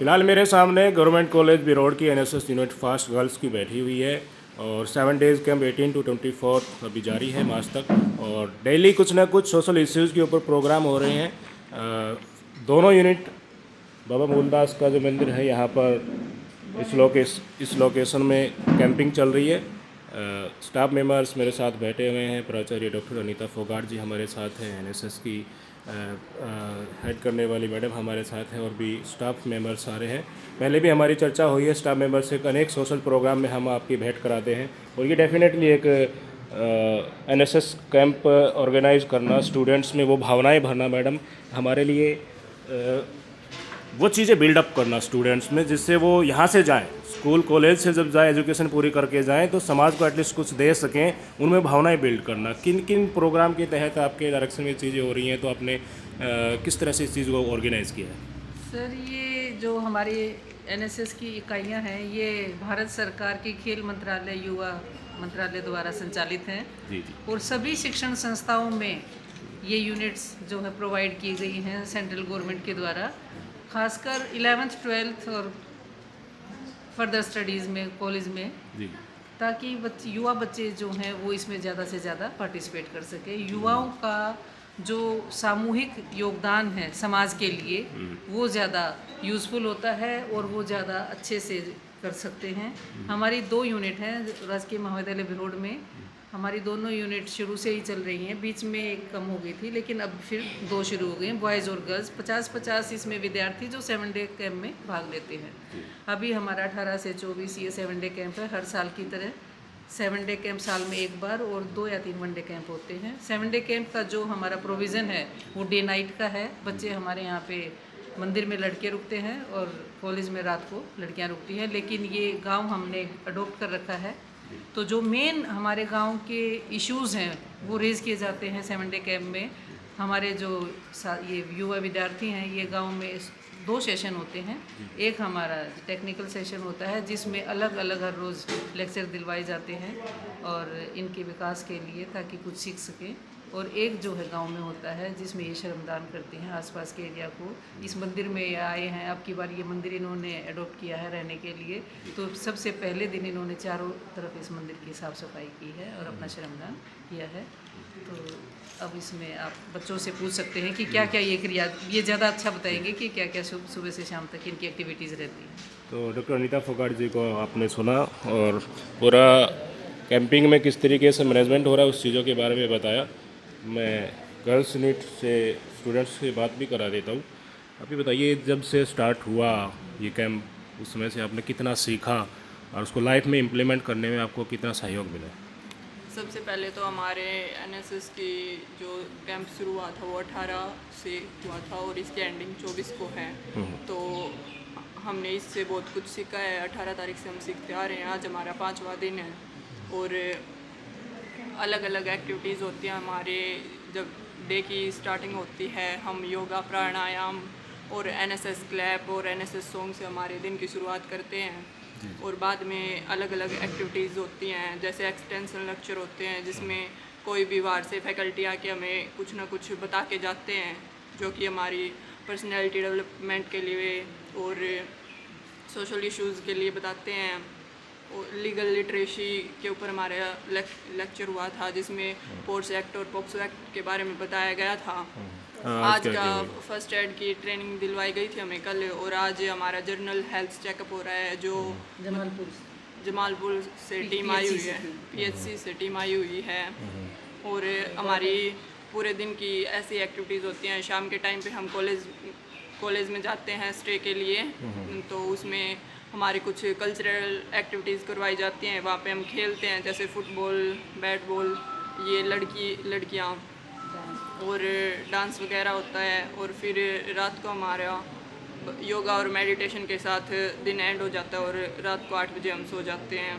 फिलहाल मेरे सामने गवर्नमेंट कॉलेज बिरोड की एनएसएस यूनिट फास्ट गर्ल्स की बैठी हुई है और 7 डेज़ कैंप 18 to 24 अभी जारी है मार्च तक। और डेली कुछ ना कुछ सोशल इश्यूज़ के ऊपर प्रोग्राम हो रहे हैं। दोनों यूनिट बाबा मूलदास का जो मंदिर है यहाँ पर इस लोकेशन में कैंपिंग चल रही है। स्टाफ मेंबर्स मेरे साथ बैठे हुए हैं। प्राचार्य डॉक्टर अनीता फोगाट जी हमारे साथ हैं, एनएसएस की हेड करने वाली मैडम हमारे साथ हैं और भी स्टाफ मेंबर्स सारे हैं। पहले भी हमारी चर्चा हुई है स्टाफ मेंबर्स से, अनेक सोशल प्रोग्राम में हम आपकी भेंट कराते हैं और ये डेफिनेटली एक एनएसएस कैंप ऑर्गेनाइज करना, स्टूडेंट्स में वो भावनाएं भरना मैडम, हमारे लिए वो चीज़ें बिल्डअप करना स्टूडेंट्स में, जिससे वो यहाँ से जाएं, स्कूल कॉलेज से जब जाएं, एजुकेशन पूरी करके जाएं तो समाज को एटलीस्ट कुछ दे सकें, उनमें भावनाएं बिल्ड करना। किन किन प्रोग्राम के तहत आपके डायरेक्शन में चीज़ें हो रही हैं, तो आपने किस तरह से इस चीज़ को ऑर्गेनाइज किया है? सर, ये जो हमारी एनएसएस की इकाइयां हैं, ये भारत सरकार की खेल मंत्रालय, युवा मंत्रालय द्वारा संचालित हैं। जी जी। और सभी शिक्षण संस्थाओं में ये यूनिट्स जो है प्रोवाइड की गई हैं सेंट्रल गवर्नमेंट के द्वारा, खासकर 11th 12th और फर्दर स्टडीज़ में, कॉलेज में, जी ताकि युवा बच्चे जो हैं वो इसमें ज़्यादा से ज़्यादा पार्टिसिपेट कर सके। युवाओं का जो सामूहिक योगदान है समाज के लिए, वो ज़्यादा यूज़फुल होता है और वो ज़्यादा अच्छे से कर सकते हैं। हमारी 2 यूनिट हैं राजकीय महाविद्यालय बिरोड में। हमारी दोनों यूनिट शुरू से ही चल रही हैं, बीच में एक कम हो गई थी लेकिन अब फिर 2 शुरू हो गई हैं, बॉयज़ और गर्ल्स। 50-50 इसमें विद्यार्थी जो 7 डे कैंप में भाग लेते हैं। अभी हमारा 18 से 24 ये 7 डे कैंप है। हर साल की तरह 7 डे कैंप साल में एक बार और 2 या 3 वन डे कैंप होते हैं। 7 डे कैंप का जो हमारा प्रोविज़न है वो डे नाइट का है। बच्चे हमारे यहाँ पे मंदिर में लड़के रुकते हैं और कॉलेज में रात को लड़कियाँ रुकती हैं, लेकिन ये गांव हमने अडोप्ट कर रखा है। तो जो मेन हमारे गांव के इश्यूज़ हैं वो रेज़ किए जाते हैं 7 डे कैंप में। हमारे जो ये युवा विद्यार्थी हैं, ये गांव में 2 सेशन होते हैं। एक हमारा टेक्निकल सेशन होता है जिसमें अलग अलग हर रोज़ लेक्चर दिलवाए जाते हैं और इनके विकास के लिए, ताकि कुछ सीख सकें। और एक जो है गांव में होता है जिसमें ये श्रमदान करते हैं आसपास के एरिया को। इस मंदिर में आए हैं, अब की बार ये मंदिर इन्होंने अडोप्ट किया है रहने के लिए, तो सबसे पहले दिन इन्होंने चारों तरफ इस मंदिर की साफ़ सफाई की है और अपना श्रमदान किया है। तो अब इसमें आप बच्चों से पूछ सकते हैं कि क्या क्या ये क्रिया, ये ज़्यादा अच्छा बताएंगे कि क्या क्या सुबह से शाम तक इनकी एक्टिविटीज़ रहती हैं। तो डॉक्टर अनीता फोगाट जी को आपने सुना और पूरा कैंपिंग में किस तरीके से मैनेजमेंट हो रहा है उस चीज़ों के बारे में बताया। मैं गर्ल्स यूनिट से स्टूडेंट्स से बात भी करा देता हूँ। अभी बताइए, जब से स्टार्ट हुआ ये कैंप, उस समय से आपने कितना सीखा और उसको लाइफ में इम्प्लीमेंट करने में आपको कितना सहयोग मिला? सबसे पहले तो हमारे एनएसएस की जो कैंप शुरू हुआ था वो 18 से हुआ था और इसकी एंडिंग 24 को है। तो हमने इससे बहुत कुछ सीखा है। 18 तारीख से हम सीखते आ रहे हैं, आज हमारा 5वां दिन है और अलग अलग एक्टिविटीज़ होती हैं हमारे। जब डे की स्टार्टिंग होती है, हम योगा, प्राणायाम और एनएसएस क्लैप और एनएसएस सॉन्ग से हमारे दिन की शुरुआत करते हैं। और बाद में अलग अलग एक्टिविटीज़ होती हैं, जैसे एक्सटेंशन लेक्चर होते हैं जिसमें कोई भी बाहर से फैकल्टी आके हमें कुछ ना कुछ बता के जाते हैं, जो कि हमारी पर्सनैलिटी डेवलपमेंट के लिए और सोशल इश्यूज़ के लिए बताते हैं। और लीगल लिटरेसी के ऊपर हमारा लेक्चर हुआ था जिसमें पोर्स एक्ट और पॉक्सो एक्ट के बारे में बताया गया था। आज का फर्स्ट एड की ट्रेनिंग दिलवाई गई थी हमें कल, और आज हमारा जनरल हेल्थ चेकअप हो रहा है जो जमालपुर से टीम आई हुई है, पीएचसी से टीम आई हुई है। और हमारी पूरे दिन की ऐसी एक्टिविटीज़ होती हैं। शाम के टाइम पे हम कॉलेज में जाते हैं स्टे के लिए, तो उसमें हमारी कुछ कल्चरल एक्टिविटीज़ करवाई जाती हैं। वहाँ पे हम खेलते हैं, जैसे फुटबॉल, बैट बॉल, ये लड़कियाँ, और डांस वगैरह होता है। और फिर रात को हमारा योगा और मेडिटेशन के साथ दिन एंड हो जाता है और रात को 8 बजे हम सो जाते हैं।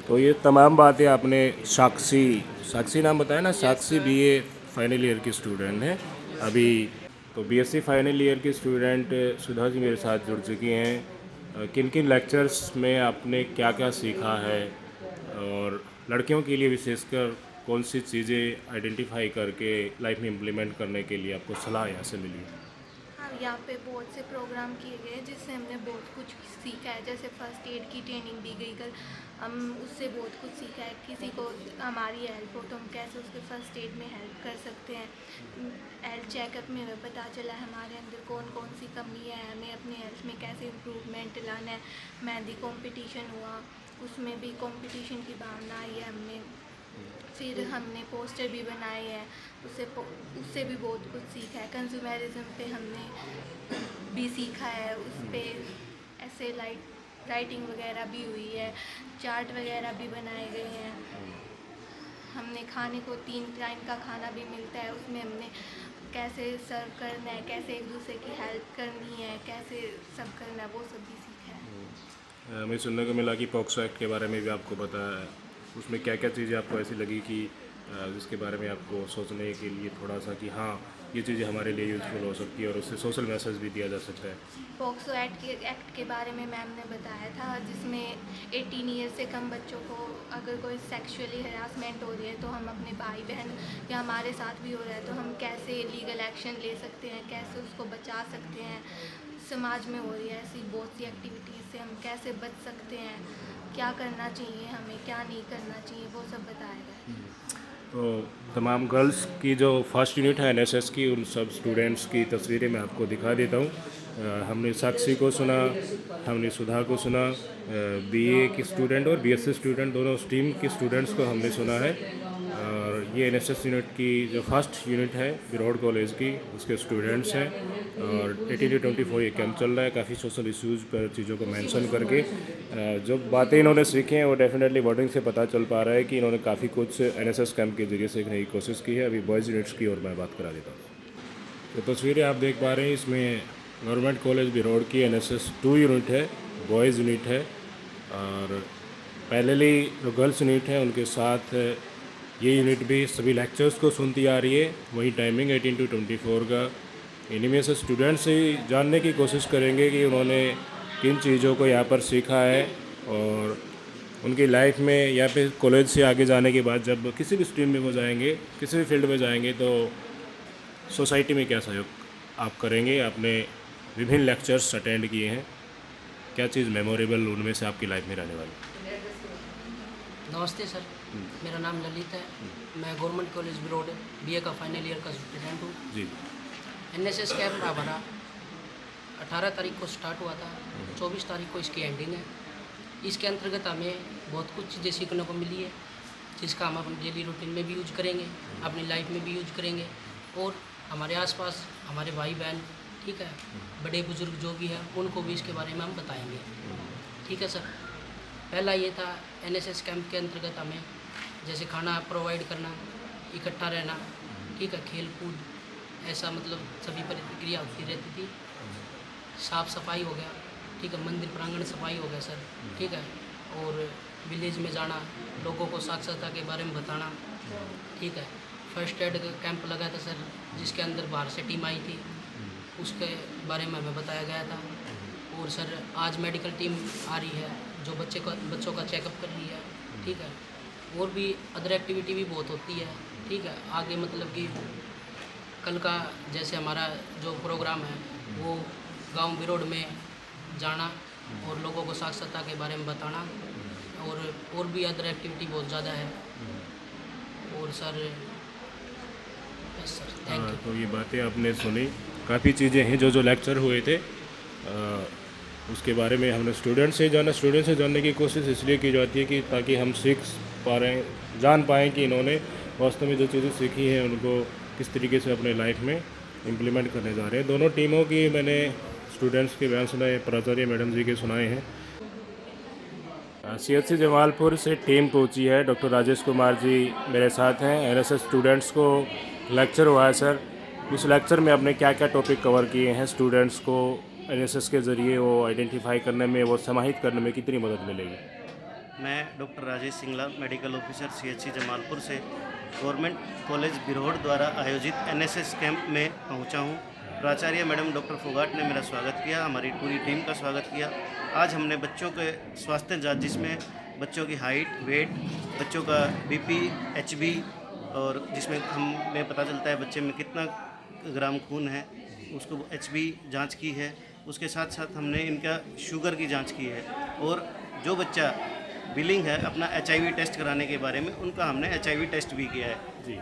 तो ये तमाम बातें आपने साक्षी नाम बताया ना? साक्षी बीए फाइनल ईयर की स्टूडेंट है अभी। तो बीएससी फाइनल ईयर की स्टूडेंट सुधा जी मेरे साथ जुड़ चुकी हैं। किन किन लेक्चर्स में आपने क्या क्या सीखा है और लड़कियों के लिए विशेषकर कौन सी चीज़ें आइडेंटिफाई करके लाइफ में इम्प्लीमेंट करने के लिए आपको सलाह यहाँ से मिली? हाँ, यहाँ पे बहुत से प्रोग्राम किए गए हैं जिससे हमने बहुत कुछ सीखा है। जैसे फ़र्स्ट एड की ट्रेनिंग दी गई कल, हम उससे बहुत कुछ सीखा है। किसी को हमारी हेल्प हो तो हम कैसे उसके फ़र्स्ट एड में हेल्प कर सकते हैं। हेल्थ चेकअप में हमें पता चला है हमारे अंदर कौन कौन सी कमी है, हमें अपनी हेल्थ में कैसे इम्प्रूवमेंट लाना है। मेहंदी कंपटीशन हुआ, उसमें भी कंपटीशन की भावना आई है हमें। फिर हमने पोस्टर भी बनाए हैं, उससे भी बहुत कुछ सीखा है। कंज्यूमरिज्म पे हमने भी सीखा है, उस पर ऐसे राइटिंग वगैरह भी हुई है, चार्ट वगैरह भी बनाए गए हैं। हमने खाने को 3 टाइम का खाना भी मिलता है, उसमें हमने कैसे सर्व करना है, कैसे एक दूसरे की हेल्प करनी है, कैसे सब करना है, वो सब भी सीखा है। हमें सुनने को मिला कि पॉक्सो एक्ट के बारे में भी आपको पता है, उसमें क्या क्या चीज़ें आपको ऐसी लगी कि जिसके बारे में आपको सोचने के लिए थोड़ा सा कि हाँ ये चीज़ें हमारे लिए यूज़फुल हो सकती है और उससे सोशल मैसेज भी दिया जा सकता है। पॉक्सो एक्ट के बारे में मैम ने बताया था, जिसमें 18 ईयर से कम बच्चों को अगर कोई सेक्सुअली हरासमेंट हो रही है तो हम अपने भाई बहन या हमारे साथ भी हो रहा है तो हम कैसे लीगल एक्शन ले सकते हैं, कैसे उसको बचा सकते हैं। समाज में हो रही है ऐसी बहुत सी एक्टिविटीज़ से हम कैसे बच सकते हैं, क्या करना चाहिए हमें, क्या नहीं करना चाहिए, वो सब बताया गया। तो तमाम गर्ल्स की जो फर्स्ट यूनिट है एनएसएस की, उन सब स्टूडेंट्स की तस्वीरें मैं आपको दिखा देता हूँ। हमने साक्षी को सुना, हमने सुधा को सुना, बीए की स्टूडेंट और बीएससी स्टूडेंट दोनों स्ट्रीम की स्टूडेंट्स को हमने सुना है। और ये एनएसएस यूनिट की जो फर्स्ट यूनिट है बिरोड कॉलेज की, उसके स्टूडेंट्स हैं और 18 to 24 ये कैंप चल रहा है। काफ़ी सोशल इश्यूज़ पर चीज़ों को मेंशन करके जो बातें इन्होंने सीखी हैं वो डेफिनेटली वर्डिंग से पता चल पा रहा है कि इन्होंने काफ़ी कुछ एनएसएस कैंप के जरिए सीखने की कोशिश की है। अभी बॉयज़ यूनिट्स की और मैं बात करा देता हूँ। तो तस्वीरें आप देख पा रहे हैं, इसमें गवर्नमेंट कॉलेज बिरोड की एनएसएस 2 यूनिट है, बॉयज़ यूनिट है। और पैरेलली जो गर्ल्स यूनिट है उनके साथ ये यूनिट भी सभी लेक्चर्स को सुनती आ रही है। वही टाइमिंग 18 to 24 का। इन्हीं में से स्टूडेंट्स से जानने की कोशिश करेंगे कि उन्होंने किन चीज़ों को यहाँ पर सीखा है और उनकी लाइफ में या फिर कॉलेज से आगे जाने के बाद जब किसी भी स्ट्रीम में वो जाएंगे, किसी भी फील्ड में जाएंगे तो सोसाइटी में क्या सहयोग आप करेंगे। आपने विभिन्न लेक्चर्स अटेंड किए हैं, क्या चीज़ मेमोरेबल उनमें से आपकी लाइफ में रहने वाली? नमस्ते सर, मेरा नाम ललित है। मैं गवर्नमेंट कॉलेज बिरोड बीए का फाइनल ईयर का स्टूडेंट हूँ जी। एनएसएस कैंप हमारा 18 तारीख को स्टार्ट हुआ था, 24 तारीख को इसकी एंडिंग है। इसके अंतर्गत हमें बहुत कुछ चीज़ें सीखने को मिली है जिसका हम अपने डेली रूटीन में भी यूज करेंगे, अपनी लाइफ में भी यूज करेंगे और हमारे आसपास हमारे भाई बहन, ठीक है, बड़े बुजुर्ग जो भी हैं उनको भी इसके बारे में हम बताएंगे। ठीक है सर। पहला ये था एनएसएस कैंप के अंतर्गत हमें जैसे खाना प्रोवाइड करना, इकट्ठा रहना, ठीक है, खेल कूद, ऐसा मतलब सभी प्रतिक्रिया होती रहती थी। साफ़ सफाई हो गया, ठीक है, मंदिर प्रांगण सफाई हो गया सर, ठीक है, और विलेज में जाना, लोगों को साक्षरता के बारे में बताना, ठीक है। फर्स्ट एड कैंप लगा था सर जिसके अंदर बाहर से टीम आई थी, उसके बारे में हमें बताया गया था। और सर आज मेडिकल टीम आ रही है जो बच्चों का चेकअप कर रही है, ठीक है। और भी अदर एक्टिविटी भी बहुत होती है, ठीक है। आगे मतलब कि कल का जैसे हमारा जो प्रोग्राम है वो गांव बिरोड में जाना और लोगों को साक्षरता के बारे में बताना और भी अदर एक्टिविटी बहुत ज़्यादा है। और सर बस सर, थैंक यू। तो ये बातें आपने सुनी, काफ़ी चीज़ें हैं जो लेक्चर हुए थे उसके बारे में हमने स्टूडेंट से जानने की कोशिश इसलिए की जाती है कि ताकि हम सीख पा रहे हैं, जान पाएँ कि इन्होंने वास्तव में जो चीज़ें सीखी हैं उनको किस तरीके से अपने लाइफ में इम्प्लीमेंट करने जा रहे हैं। दोनों टीमों की मैंने स्टूडेंट्स के बयान सुनाए, प्राचार्य मैडम जी के सुनाए हैं। सीएचसी जमालपुर से टीम पहुंची है, डॉक्टर राजेश कुमार जी मेरे साथ हैं। एनएसएस स्टूडेंट्स को लेक्चर हुआ है सर, उस लेक्चर में आपने क्या क्या टॉपिक कवर किए हैं? स्टूडेंट्स को एनएसएस के ज़रिए वो आइडेंटिफाई करने में, वो समाहित करने में कितनी मदद मिलेगी? मैं doctor Rajesh Singla, medical officer CHC Jamalpur से गवर्नमेंट कॉलेज बिरोड द्वारा आयोजित एनएसएस कैंप में पहुंचा हूं। प्राचार्य मैडम डॉक्टर फोगाट ने मेरा स्वागत किया, हमारी पूरी टीम का स्वागत किया। आज हमने बच्चों के स्वास्थ्य जांच, जिसमें बच्चों की हाइट, वेट, बच्चों का बीपी, एचबी और जिसमें हमें पता चलता है बच्चे में कितना ग्राम खून है, उसको HB जांच की है। उसके साथ साथ हमने इनका शुगर की जांच की है, और जो बच्चा बिलिंग है अपना HIV टेस्ट कराने के बारे में, उनका हमने HIV टेस्ट भी किया है जी।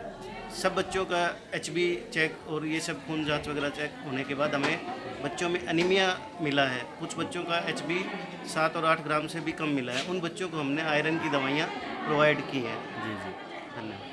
सब बच्चों का HB चेक और ये सब खून जांच वगैरह चेक होने के बाद हमें बच्चों में अनीमिया मिला है। कुछ बच्चों का HB 7 और 8 ग्राम से भी कम मिला है। उन बच्चों को हमने आयरन की दवाइयाँ प्रोवाइड की हैं। जी जी। धन्यवाद।